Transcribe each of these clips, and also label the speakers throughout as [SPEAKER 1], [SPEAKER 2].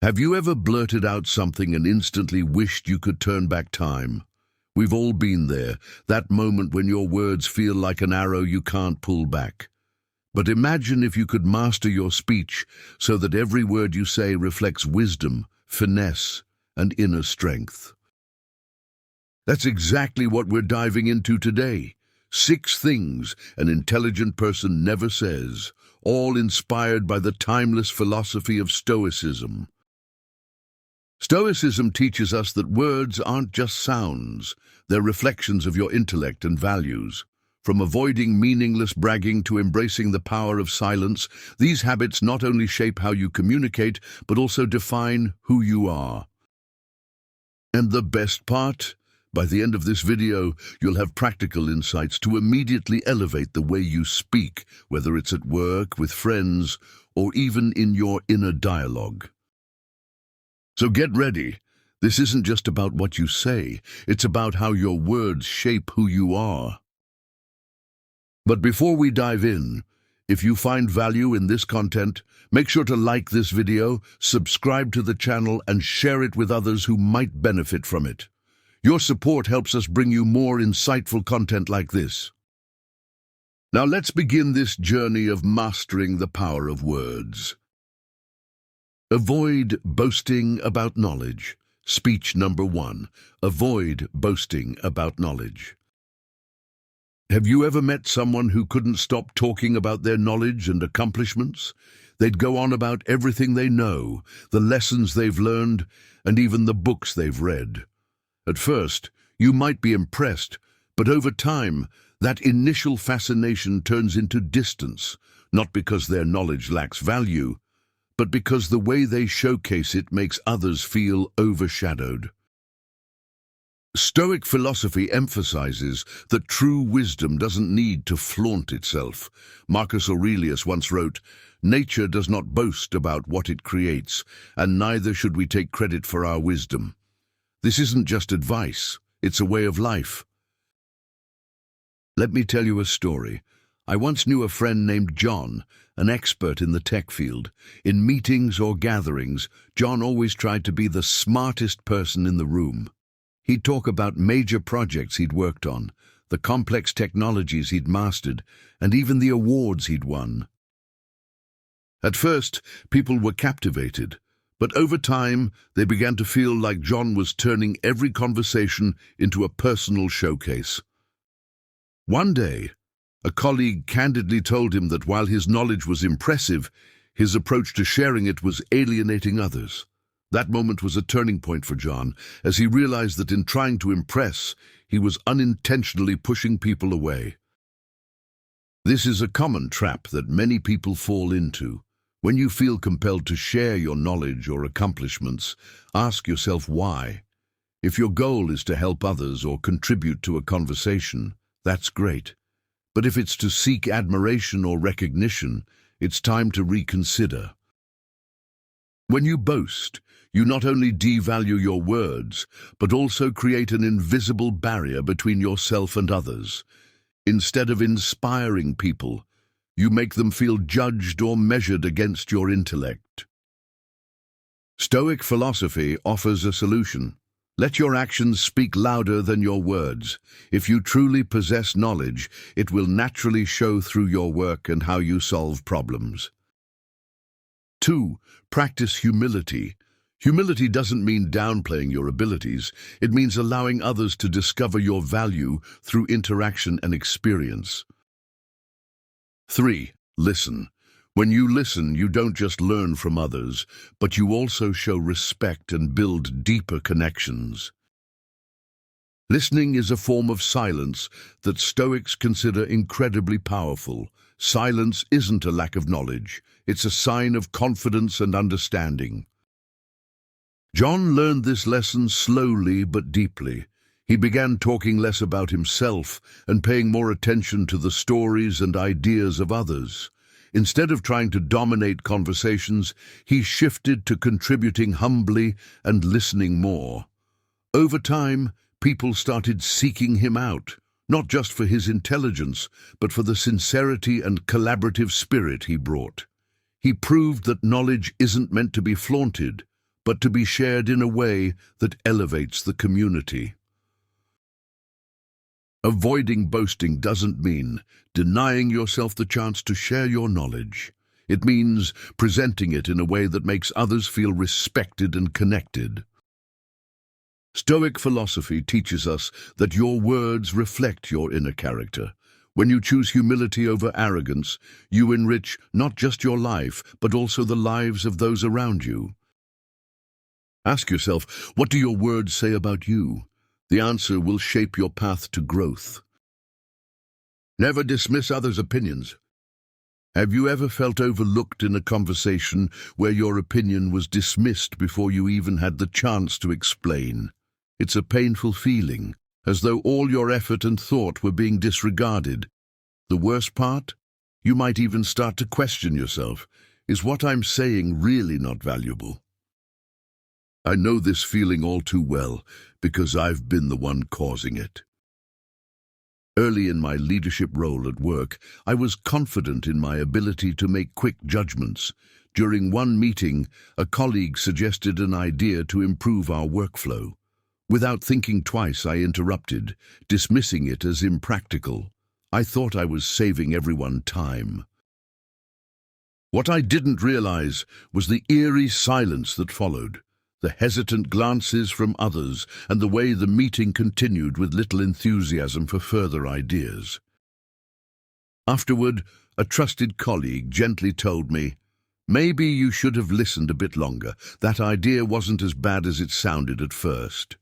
[SPEAKER 1] Have you ever blurted out something and instantly wished you could turn back time? We've all been there, that moment when your words feel like an arrow you can't pull back. But imagine if you could master your speech so that every word you say reflects wisdom, finesse, and inner strength. That's exactly what we're diving into today. 6 things an intelligent person never says, all inspired by the timeless philosophy of Stoicism. Stoicism teaches us that words aren't just sounds, they're reflections of your intellect and values. From avoiding meaningless bragging to embracing the power of silence, these habits not only shape how you communicate, but also define who you are. And the best part? By the end of this video, you'll have practical insights to immediately elevate the way you speak, whether it's at work, with friends, or even in your inner dialogue. So get ready. This isn't just about what you say, it's about how your words shape who you are. But before we dive in, if you find value in this content, make sure to like this video, subscribe to the channel, and share it with others who might benefit from it. Your support helps us bring you more insightful content like this. Now let's begin this journey of mastering the power of words. Avoid boasting about knowledge. Speech number 1. Avoid boasting about knowledge. Have you ever met someone who couldn't stop talking about their knowledge and accomplishments? They'd go on about everything they know, the lessons they've learned, and even the books they've read. At first, you might be impressed, but over time, that initial fascination turns into distance, not because their knowledge lacks value, but because the way they showcase it makes others feel overshadowed. Stoic philosophy emphasizes that true wisdom doesn't need to flaunt itself. Marcus Aurelius once wrote, "Nature does not boast about what it creates, and neither should we take credit for our wisdom." This isn't just advice, it's a way of life. Let me tell you a story. I once knew a friend named John, an expert in the tech field. In meetings or gatherings, John always tried to be the smartest person in the room. He'd talk about major projects he'd worked on, the complex technologies he'd mastered, and even the awards he'd won. At first, people were captivated, but over time, they began to feel like John was turning every conversation into a personal showcase. One day, a colleague candidly told him that while his knowledge was impressive, his approach to sharing it was alienating others. That moment was a turning point for John, as he realized that in trying to impress, he was unintentionally pushing people away. This is a common trap that many people fall into. When you feel compelled to share your knowledge or accomplishments, ask yourself why. If your goal is to help others or contribute to a conversation, that's great. But if it's to seek admiration or recognition, it's time to reconsider. When you boast, you not only devalue your words, but also create an invisible barrier between yourself and others. Instead of inspiring people, you make them feel judged or measured against your intellect. Stoic philosophy offers a solution. Let your actions speak louder than your words. If you truly possess knowledge, it will naturally show through your work and how you solve problems. 2. Practice humility. Humility doesn't mean downplaying your abilities. It means allowing others to discover your value through interaction and experience. 3. Listen. When you listen, you don't just learn from others, but you also show respect and build deeper connections. Listening is a form of silence that Stoics consider incredibly powerful. Silence isn't a lack of knowledge, it's a sign of confidence and understanding. John learned this lesson slowly but deeply. He began talking less about himself and paying more attention to the stories and ideas of others. Instead of trying to dominate conversations, he shifted to contributing humbly and listening more. Over time, people started seeking him out, not just for his intelligence, but for the sincerity and collaborative spirit he brought. He proved that knowledge isn't meant to be flaunted, but to be shared in a way that elevates the community. Avoiding boasting doesn't mean denying yourself the chance to share your knowledge. It means presenting it in a way that makes others feel respected and connected. Stoic philosophy teaches us that your words reflect your inner character. When you choose humility over arrogance, you enrich not just your life, but also the lives of those around you. Ask yourself, what do your words say about you? The answer will shape your path to growth. Never dismiss others' opinions. Have you ever felt overlooked in a conversation where your opinion was dismissed before you even had the chance to explain? It's a painful feeling, as though all your effort and thought were being disregarded. The worst part? You might even start to question yourself. Is what I'm saying really not valuable? I know this feeling all too well because I've been the one causing it. Early in my leadership role at work, I was confident in my ability to make quick judgments. During one meeting, a colleague suggested an idea to improve our workflow. Without thinking twice, I interrupted, dismissing it as impractical. I thought I was saving everyone time. What I didn't realize was the eerie silence that followed, the hesitant glances from others, and the way the meeting continued with little enthusiasm for further ideas. Afterward, a trusted colleague gently told me, "Maybe you should have listened a bit longer. That idea wasn't as bad as it sounded at first."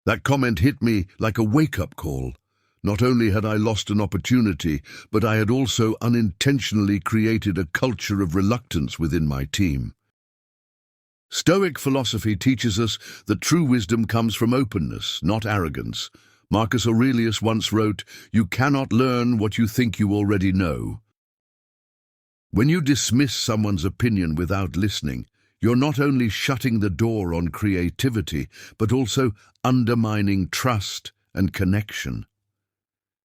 [SPEAKER 1] That comment hit me like a wake-up call. Not only had I lost an opportunity, but I had also unintentionally created a culture of reluctance within my team. Stoic philosophy teaches us that true wisdom comes from openness, not arrogance. Marcus Aurelius once wrote, "You cannot learn what you think you already know." When you dismiss someone's opinion without listening, you're not only shutting the door on creativity, but also undermining trust and connection.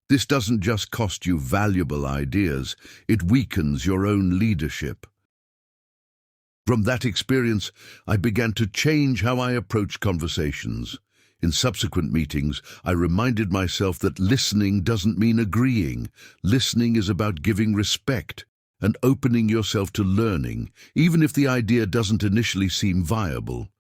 [SPEAKER 1] This doesn't just cost you valuable ideas, it weakens your own leadership. From that experience, I began to change how I approach conversations. In subsequent meetings, I reminded myself that listening doesn't mean agreeing. Listening is about giving respect and opening yourself to learning, even if the idea doesn't initially seem viable.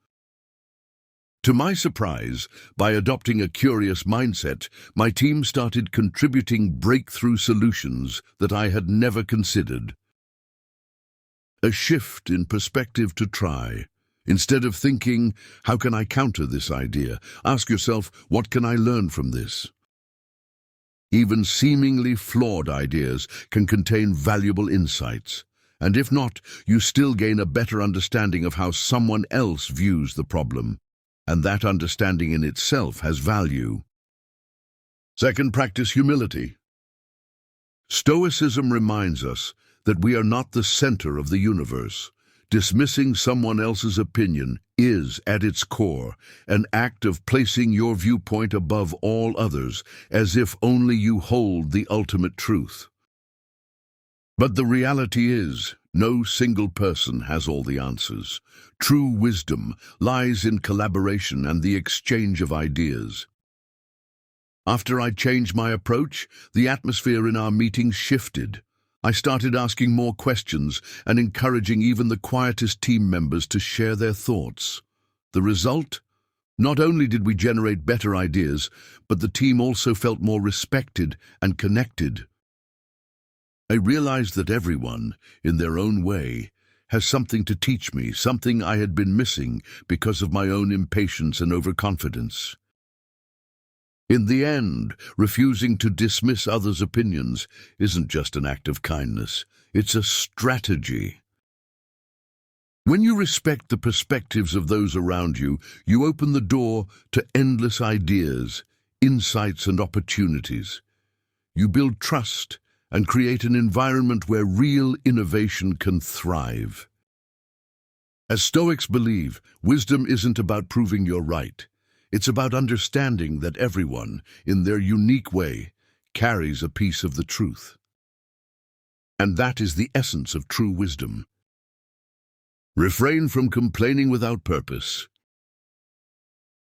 [SPEAKER 1] To my surprise, by adopting a curious mindset, my team started contributing breakthrough solutions that I had never considered. A shift in perspective to try. Instead of thinking, how can I counter this idea? Ask yourself, what can I learn from this? Even seemingly flawed ideas can contain valuable insights. And if not, you still gain a better understanding of how someone else views the problem. And that understanding in itself has value. Second, practice humility. Stoicism reminds us that we are not the center of the universe. Dismissing someone else's opinion is, at its core, an act of placing your viewpoint above all others, as if only you hold the ultimate truth. But the reality is, no single person has all the answers. True wisdom lies in collaboration and the exchange of ideas. After I changed my approach, the atmosphere in our meetings shifted. I started asking more questions and encouraging even the quietest team members to share their thoughts. The result? Not only did we generate better ideas, but the team also felt more respected and connected. I realized that everyone, in their own way, has something to teach me, something I had been missing because of my own impatience and overconfidence. In the end, refusing to dismiss others' opinions isn't just an act of kindness, it's a strategy. When you respect the perspectives of those around you, you open the door to endless ideas, insights and opportunities. You build trust and create an environment where real innovation can thrive. As Stoics believe, wisdom isn't about proving you're right. It's about understanding that everyone, in their unique way, carries a piece of the truth. And that is the essence of true wisdom. Refrain from complaining without purpose.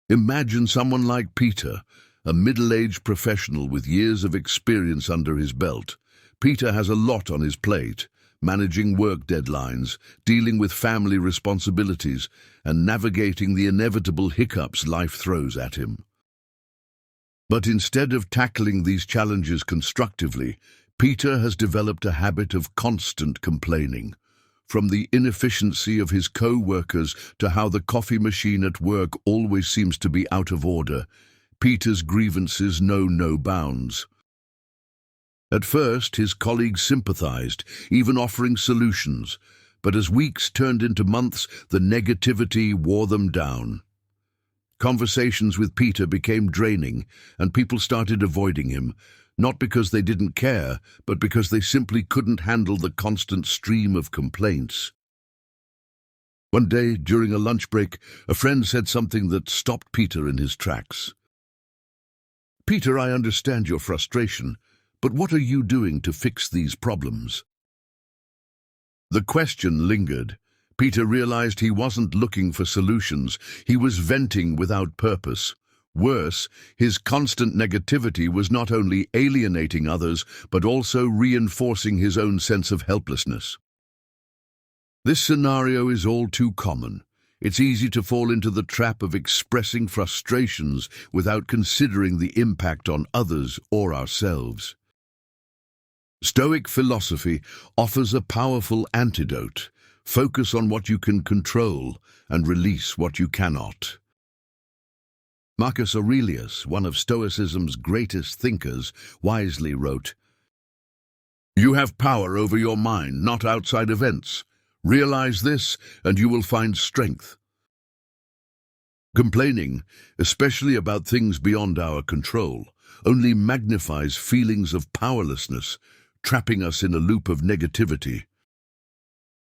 [SPEAKER 1] Imagine someone like Peter, a middle-aged professional with years of experience under his belt. Peter has a lot on his plate, managing work deadlines, dealing with family responsibilities, and navigating the inevitable hiccups life throws at him. But instead of tackling these challenges constructively, Peter has developed a habit of constant complaining. From the inefficiency of his co-workers to how the coffee machine at work always seems to be out of order, Peter's grievances know no bounds. At first, his colleagues sympathized, even offering solutions, but as weeks turned into months, the negativity wore them down. Conversations with Peter became draining, and people started avoiding him, not because they didn't care, but because they simply couldn't handle the constant stream of complaints. One day, during a lunch break, a friend said something that stopped Peter in his tracks. "Peter, I understand your frustration, but what are you doing to fix these problems?" The question lingered. Peter realized he wasn't looking for solutions. He was venting without purpose. Worse, his constant negativity was not only alienating others, but also reinforcing his own sense of helplessness. This scenario is all too common. It's easy to fall into the trap of expressing frustrations without considering the impact on others or ourselves. Stoic philosophy offers a powerful antidote. Focus on what you can control and release what you cannot. Marcus Aurelius, one of Stoicism's greatest thinkers, wisely wrote, "You have power over your mind, not outside events. Realize this, and you will find strength." Complaining, especially about things beyond our control, only magnifies feelings of powerlessness, trapping us in a loop of negativity.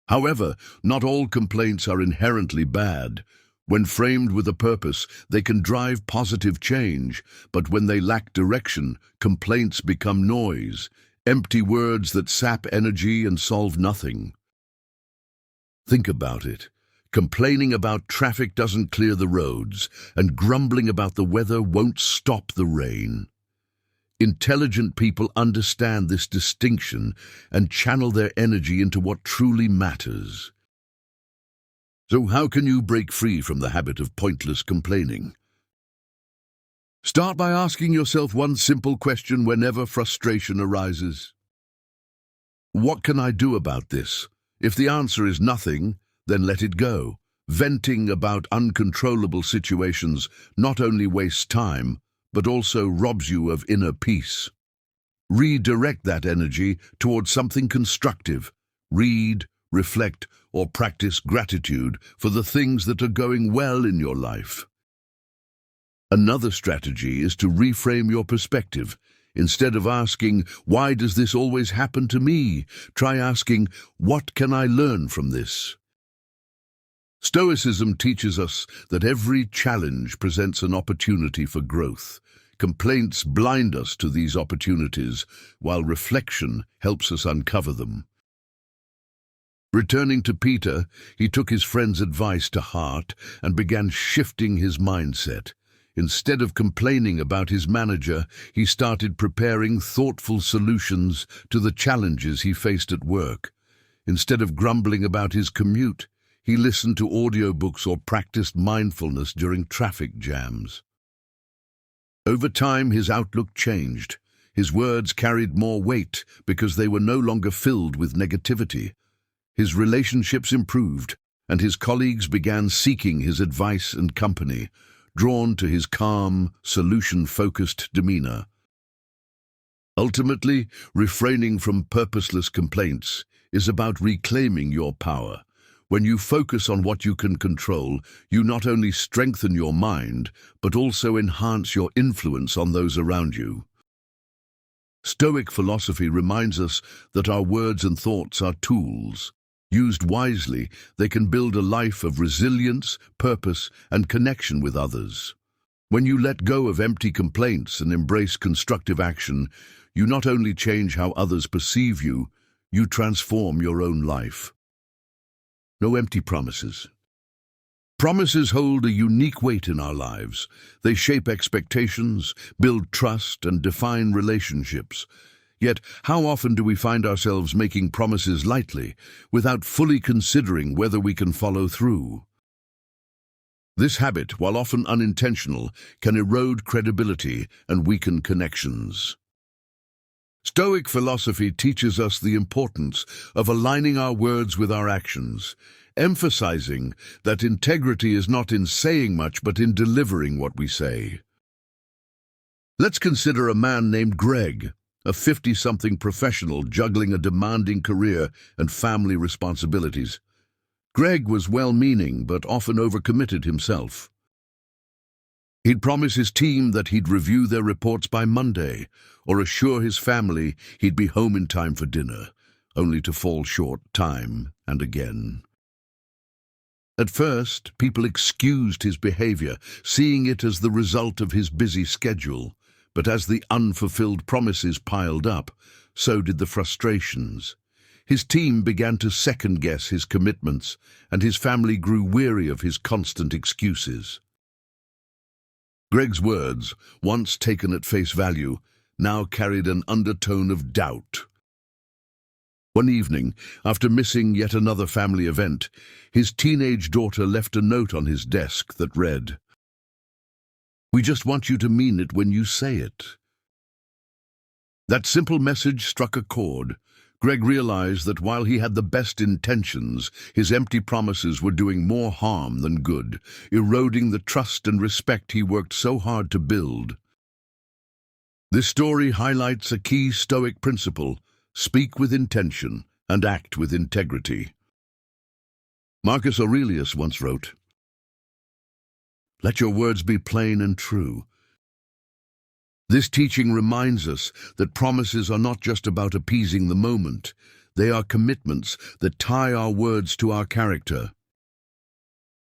[SPEAKER 1] However, not all complaints are inherently bad. When framed with a purpose, they can drive positive change, but when they lack direction, complaints become noise, empty words that sap energy and solve nothing. Think about it. Complaining about traffic doesn't clear the roads, and grumbling about the weather won't stop the rain. Intelligent people understand this distinction and channel their energy into what truly matters. So how can you break free from the habit of pointless complaining? Start by asking yourself one simple question whenever frustration arises. What can I do about this? If the answer is nothing, then let it go. Venting about uncontrollable situations not only wastes time, but also robs you of inner peace. Redirect that energy towards something constructive. Read, reflect, or practice gratitude for the things that are going well in your life. Another strategy is to reframe your perspective. Instead of asking, "Why does this always happen to me?" try asking, "What can I learn from this?" Stoicism teaches us that every challenge presents an opportunity for growth. Complaints blind us to these opportunities, while reflection helps us uncover them. Returning to Peter, he took his friend's advice to heart and began shifting his mindset. Instead of complaining about his manager, he started preparing thoughtful solutions to the challenges he faced at work. Instead of grumbling about his commute, he listened to audiobooks or practiced mindfulness during traffic jams. Over time, his outlook changed. His words carried more weight because they were no longer filled with negativity. His relationships improved, and his colleagues began seeking his advice and company, drawn to his calm, solution-focused demeanor. Ultimately, refraining from purposeless complaints is about reclaiming your power. When you focus on what you can control, you not only strengthen your mind, but also enhance your influence on those around you. Stoic philosophy reminds us that our words and thoughts are tools. Used wisely, they can build a life of resilience, purpose, and connection with others. When you let go of empty complaints and embrace constructive action, you not only change how others perceive you, you transform your own life. No empty promises. Promises hold a unique weight in our lives. They shape expectations, build trust, and define relationships. Yet, how often do we find ourselves making promises lightly, without fully considering whether we can follow through? This habit, while often unintentional, can erode credibility and weaken connections. Stoic philosophy teaches us the importance of aligning our words with our actions, emphasizing that integrity is not in saying much but in delivering what we say. Let's consider a man named Greg, a 50-something professional juggling a demanding career and family responsibilities. Greg was well-meaning but often overcommitted himself. He'd promise his team that he'd review their reports by Monday, or assure his family he'd be home in time for dinner, only to fall short time and again. At first, people excused his behavior, seeing it as the result of his busy schedule. But as the unfulfilled promises piled up, so did the frustrations. His team began to second-guess his commitments, and his family grew weary of his constant excuses. Greg's words, once taken at face value, now carried an undertone of doubt. One evening, after missing yet another family event, his teenage daughter left a note on his desk that read, "We just want you to mean it when you say it." That simple message struck a chord. Greg realized that while he had the best intentions, his empty promises were doing more harm than good, eroding the trust and respect he worked so hard to build. This story highlights a key Stoic principle: speak with intention and act with integrity. Marcus Aurelius once wrote, "Let your words be plain and true." This teaching reminds us that promises are not just about appeasing the moment. They are commitments that tie our words to our character.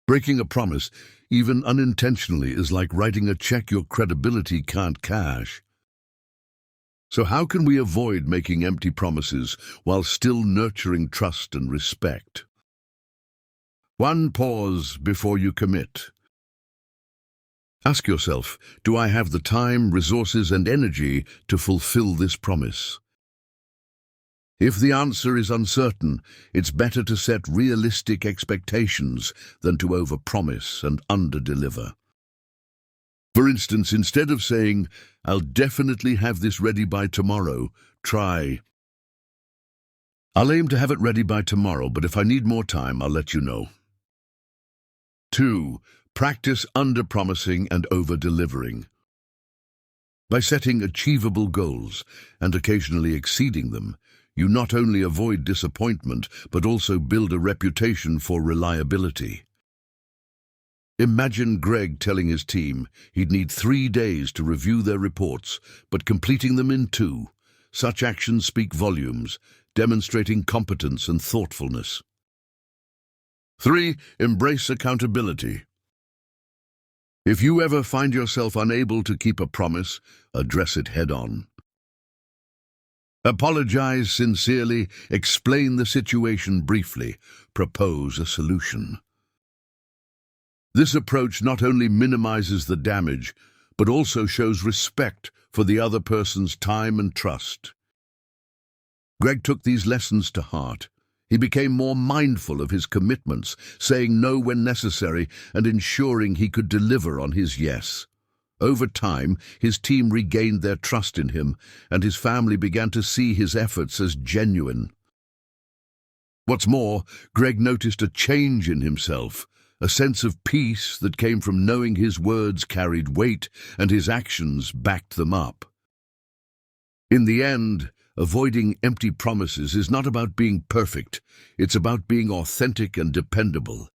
[SPEAKER 1] Breaking a promise, even unintentionally, is like writing a check your credibility can't cash. So how can we avoid making empty promises while still nurturing trust and respect? 1. Pause before you commit. Ask yourself, do I have the time, resources, and energy to fulfill this promise? If the answer is uncertain, it's better to set realistic expectations than to overpromise and underdeliver. For instance, instead of saying, "I'll definitely have this ready by tomorrow," try, "I'll aim to have it ready by tomorrow, but if I need more time, I'll let you know." 2. Practice under-promising and over-delivering. By setting achievable goals and occasionally exceeding them, you not only avoid disappointment, but also build a reputation for reliability. Imagine Greg telling his team he'd need 3 days to review their reports, but completing them in 2. Such actions speak volumes, demonstrating competence and thoughtfulness. 3. Embrace accountability. If you ever find yourself unable to keep a promise, address it head-on. Apologize sincerely, explain the situation briefly, propose a solution. This approach not only minimizes the damage, but also shows respect for the other person's time and trust. Greg took these lessons to heart. He became more mindful of his commitments, saying no when necessary and ensuring he could deliver on his yes. Over time, his team regained their trust in him, and his family began to see his efforts as genuine. What's more, Greg noticed a change in himself, a sense of peace that came from knowing his words carried weight and his actions backed them up. In the end, avoiding empty promises is not about being perfect, it's about being authentic and dependable.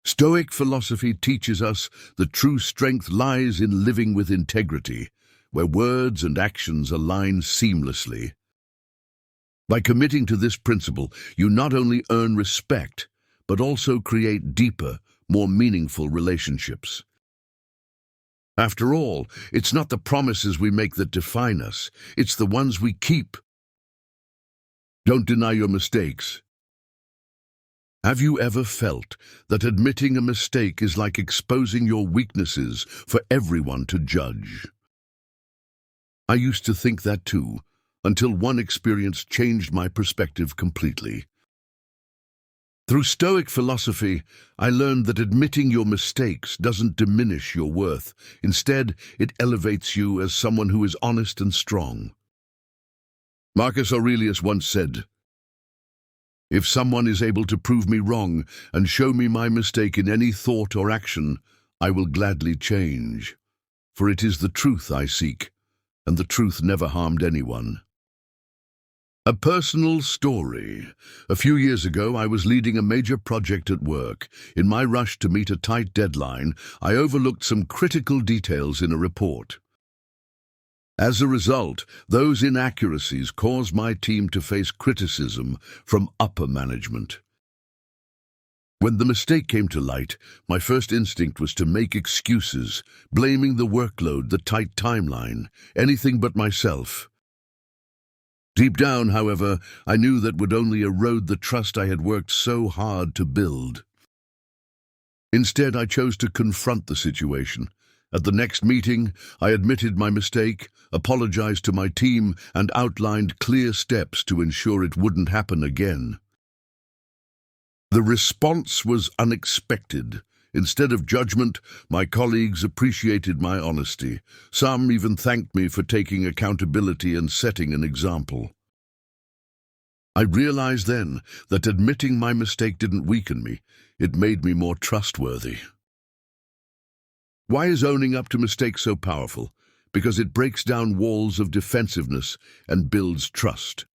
[SPEAKER 1] Stoic philosophy teaches us that true strength lies in living with integrity, where words and actions align seamlessly. By committing to this principle, you not only earn respect, but also create deeper, more meaningful relationships. After all, it's not the promises we make that define us, it's the ones we keep. Don't deny your mistakes. Have you ever felt that admitting a mistake is like exposing your weaknesses for everyone to judge? I used to think that too, until one experience changed my perspective completely. Through Stoic philosophy, I learned that admitting your mistakes doesn't diminish your worth. Instead, it elevates you as someone who is honest and strong. Marcus Aurelius once said, "If someone is able to prove me wrong and show me my mistake in any thought or action, I will gladly change. For it is the truth I seek, and the truth never harmed anyone." A personal story. A few years ago, I was leading a major project at work. In my rush to meet a tight deadline, I overlooked some critical details in a report. As a result, those inaccuracies caused my team to face criticism from upper management. When the mistake came to light, my first instinct was to make excuses, blaming the workload, the tight timeline, anything but myself. Deep down, however, I knew that would only erode the trust I had worked so hard to build. Instead, I chose to confront the situation. At the next meeting, I admitted my mistake, apologized to my team, and outlined clear steps to ensure it wouldn't happen again. The response was unexpected. Instead of judgment, my colleagues appreciated my honesty. Some even thanked me for taking accountability and setting an example. I realized then that admitting my mistake didn't weaken me, it made me more trustworthy. Why is owning up to mistakes so powerful? Because it breaks down walls of defensiveness and builds trust.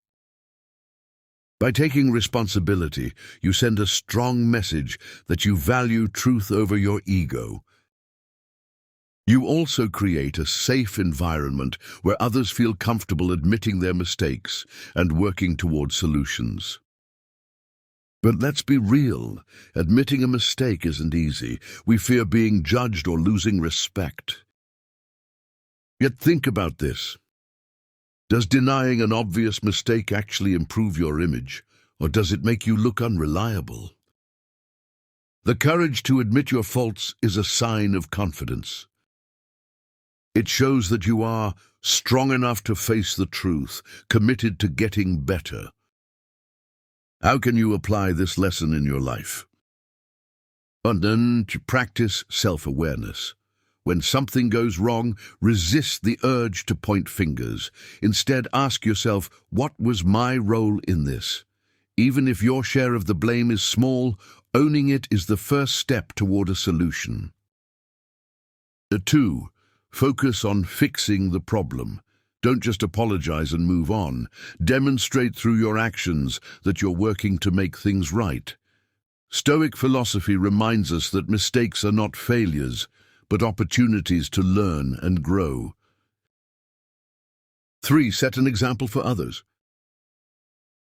[SPEAKER 1] By taking responsibility, you send a strong message that you value truth over your ego. You also create a safe environment where others feel comfortable admitting their mistakes and working toward solutions. But let's be real, admitting a mistake isn't easy. We fear being judged or losing respect. Yet think about this. Does denying an obvious mistake actually improve your image, or does it make you look unreliable? The courage to admit your faults is a sign of confidence. It shows that you are strong enough to face the truth, committed to getting better. How can you apply this lesson in your life? And then to practice self-awareness. When something goes wrong, resist the urge to point fingers. Instead, ask yourself, what was my role in this? Even if your share of the blame is small, owning it is the first step toward a solution. 2. Focus on fixing the problem. Don't just apologize and move on. Demonstrate through your actions that you're working to make things right. Stoic philosophy reminds us that mistakes are not failures, but opportunities to learn and grow. 3. Set an example for others.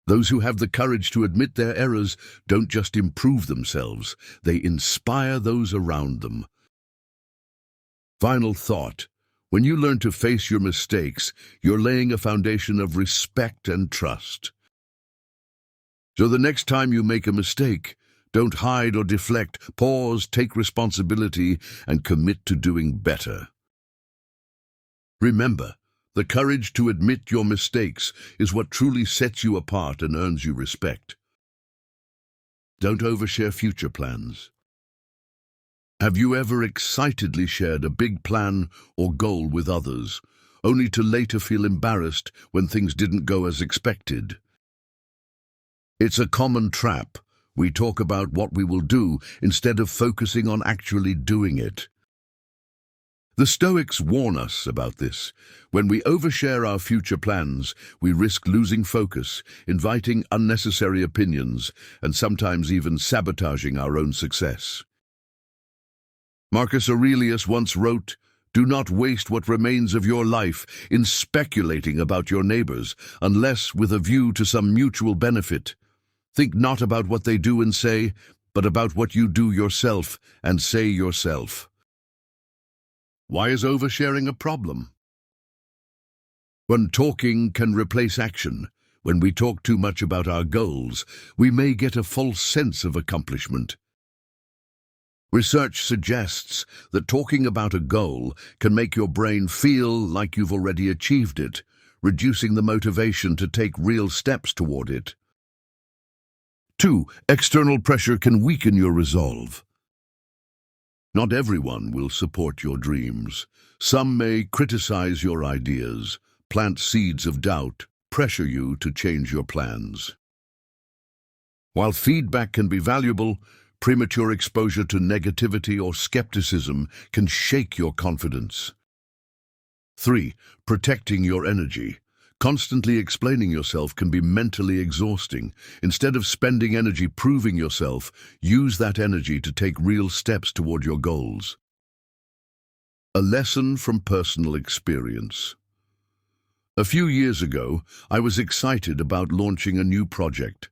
[SPEAKER 1] Those who have the courage to admit their errors don't just improve themselves, they inspire those around them. Final thought. When you learn to face your mistakes, you're laying a foundation of respect and trust. So the next time you make a mistake, don't hide or deflect. Pause, take responsibility, and commit to doing better. Remember, the courage to admit your mistakes is what truly sets you apart and earns you respect. Don't overshare future plans. Have you ever excitedly shared a big plan or goal with others, only to later feel embarrassed when things didn't go as expected? It's a common trap. We talk about what we will do instead of focusing on actually doing it. The Stoics warn us about this. When we overshare our future plans, we risk losing focus, inviting unnecessary opinions, and sometimes even sabotaging our own success. Marcus Aurelius once wrote, "Do not waste what remains of your life in speculating about your neighbors, unless with a view to some mutual benefit. Think not about what they do and say, but about what you do yourself and say yourself." Why is oversharing a problem? When talking can replace action, When we talk too much about our goals, we may get a false sense of accomplishment. Research suggests that talking about a goal can make your brain feel like you've already achieved it, reducing the motivation to take real steps toward it. 2. External pressure can weaken your resolve. Not everyone will support your dreams. Some may criticize your ideas, plant seeds of doubt, pressure you to change your plans. While feedback can be valuable, premature exposure to negativity or skepticism can shake your confidence. 3. Protecting your energy. Constantly explaining yourself can be mentally exhausting. Instead of spending energy proving yourself, use that energy to take real steps toward your goals. A lesson from personal experience. A few years ago, I was excited about launching a new project.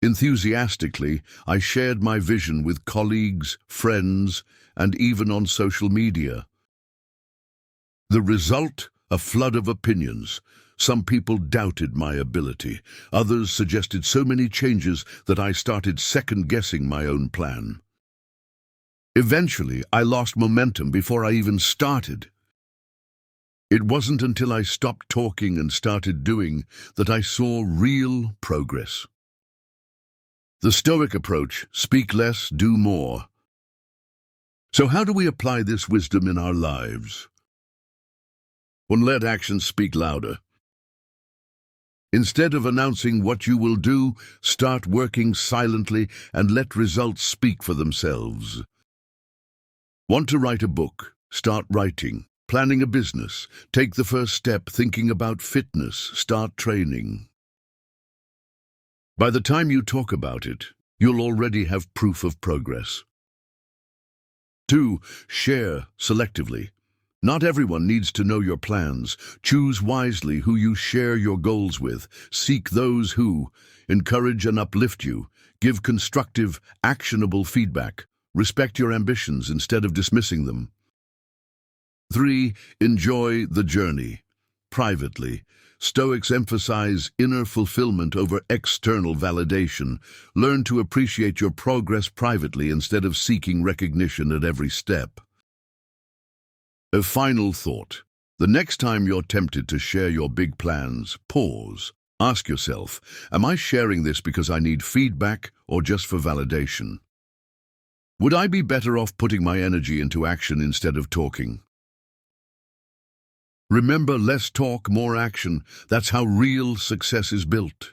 [SPEAKER 1] Enthusiastically, I shared my vision with colleagues, friends, and even on social media. The result? A flood of opinions. Some people doubted my ability. Others suggested so many changes that I started second-guessing my own plan. Eventually, I lost momentum before I even started. It wasn't until I stopped talking and started doing that I saw real progress. The Stoic approach, speak less, do more. So how do we apply this wisdom in our lives? 1. Let actions speak louder. Instead of announcing what you will do, start working silently and let results speak for themselves. Want to write a book? Start writing. Planning a business? Take the first step. Thinking about fitness? Start training. By the time you talk about it, you'll already have proof of progress. 2. Share selectively. Not everyone needs to know your plans. Choose wisely who you share your goals with. Seek those who encourage and uplift you. Give constructive, actionable feedback. Respect your ambitions instead of dismissing them. 3. Enjoy the journey. Privately, Stoics emphasize inner fulfillment over external validation. Learn to appreciate your progress privately instead of seeking recognition at every step. A final thought. The next time you're tempted to share your big plans, pause. Ask yourself, am I sharing this because I need feedback or just for validation? Would I be better off putting my energy into action instead of talking? Remember, less talk, more action. That's how real success is built.